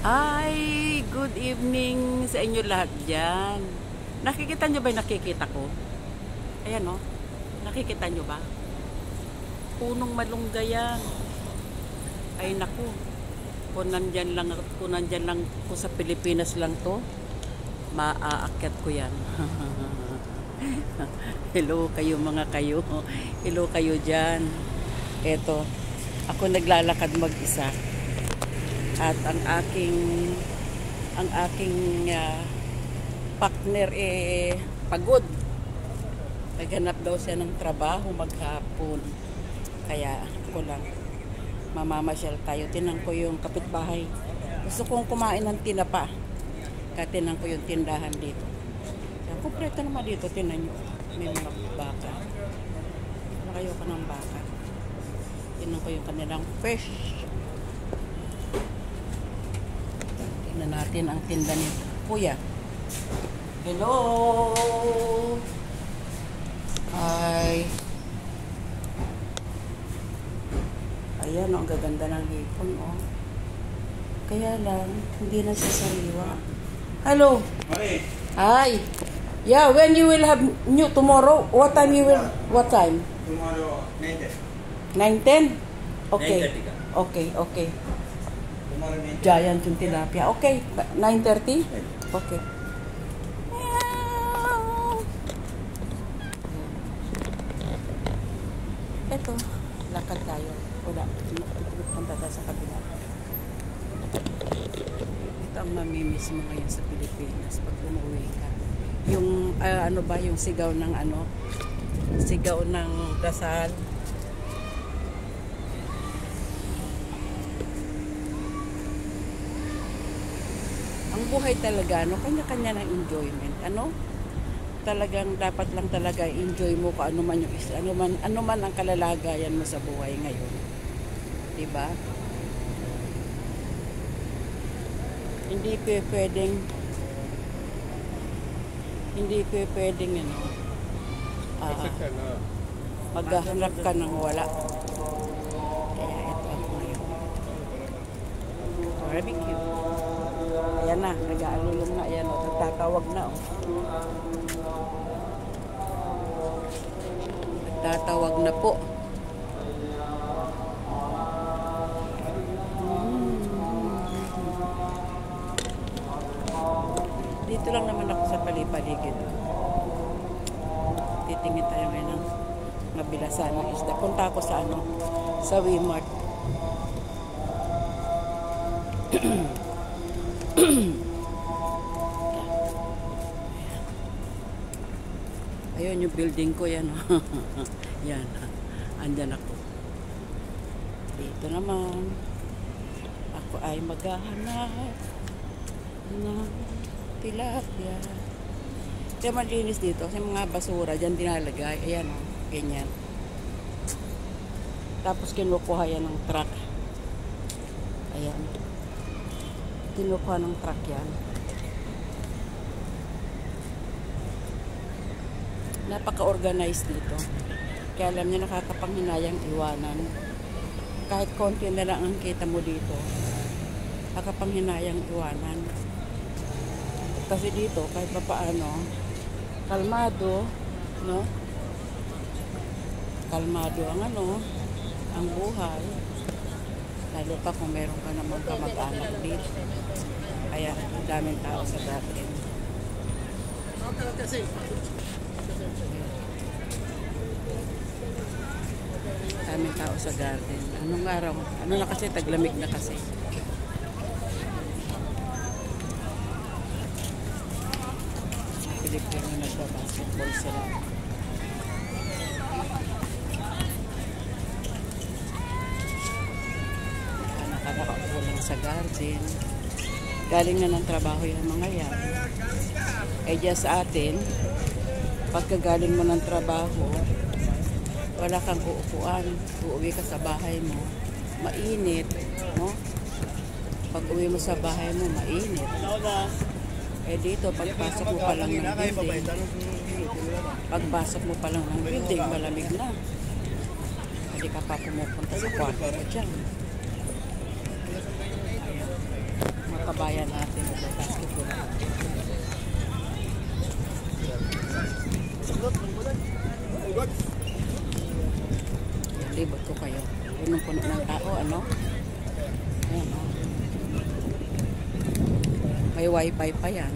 Ay, good evening sa inyo lahat dyan. Nakikita nyo ba yung nakikita ko? Ayan o, nakikita nyo ba? Punong malunggay yan. Ay naku, kung nandyan lang ko sa Pilipinas lang to, maaakyat ko yan. Hello kayo mga kayo. Hello kayo dyan. Eto, ako naglalakad mag-isa. At ang aking partner pagod. Naghanap daw siya ng trabaho maghapon. Kaya ako lang mamamasyal tayo. Tinan ko yung kapitbahay. Gusto kong kumain ng tinapa. Kaya tinan ko yung tindahan dito. Kaya kumpleto naman dito. Tinan nyo. May mga baka. Nakayo ka ng baka. Tinan ko yung kanilang fish. Tingnan natin ang tinda ni Kuya. Hello! Hi! Ayan, ang gaganda ng hipon, oh. Kaya lang, hindi na siya sariwa. Hello! Hi! Yeah, when you will have new tomorrow? What time you will? What time? Tomorrow, 9:10. 9:10? Okay. 9:30 Okay, okay. Tomorrow, 9:10. Giant yung tilapia. Okay, 9:30? Okay. Eto, lakad tayo. Wala, punta tayo sa kabila. Ito ang mamimiss mo ngayon sa Pilipinas pag umuwi ka. Yung, ano ba, yung sigaw ng sigaw ng dasal. Ang buhay talaga, kanya-kanya ng enjoyment. Talagang dapat lang talaga enjoy mo kung ano man ang kalalagayan mo sa buhay ngayon. 'Di ba? Hindi pwedeng maghahanap ka ng wala. Kaya ito ako ngayon. Barbecue. Ayan na, nag-aalulong na. Ayan, tatawag na. Tatawag na po. Dito lang naman ako sa paligid. Titingin tayo ngayon ng mabilasan ng isda. Punta ako sa Wmart. Ayun yung building ko yan. Yan. Andyan ako. Dito naman ako ay maghahanap ng tilapia. Kaya malinis dito kasi mga basura dyan dinalagay. Ayan o. Ganyan. Tapos kinukuha yan ng truck. Ayan. Kinukuha ng truck yan. Napaka-organized dito. Kaya alam niyo, nakakapanghinayang iwanan. Kahit konti na lang ang kita mo dito, nakakapanghinayang iwanan. Kasi dito, kahit pa paano, kalmado, no? Kalmado ang buhay. Lalo pa kung meron ka namang kamag-anak dito. Kaya, daming tao sa garden. Daming tao sa garden. Anong araw? Ano na kasi? Taglamig na kasi. Pilipino nagbabasketball sila. Nakakaupo lang sa garden. Galing na ng trabaho yung mga yan. Dyan sa atin, pagkagaling mo ng trabaho, wala kang uupuan, uuwi ka sa bahay mo, mainit, no? Pag uwi mo sa bahay mo, mainit. Dito, pagpasok mo pa lang ng building, malamig na. Hindi ka pa pumupunta sa kwarto mo dyan. Palibot ko kayo. Punong-puno ng tao, ano? Ayan, oh. May wifi pa yan.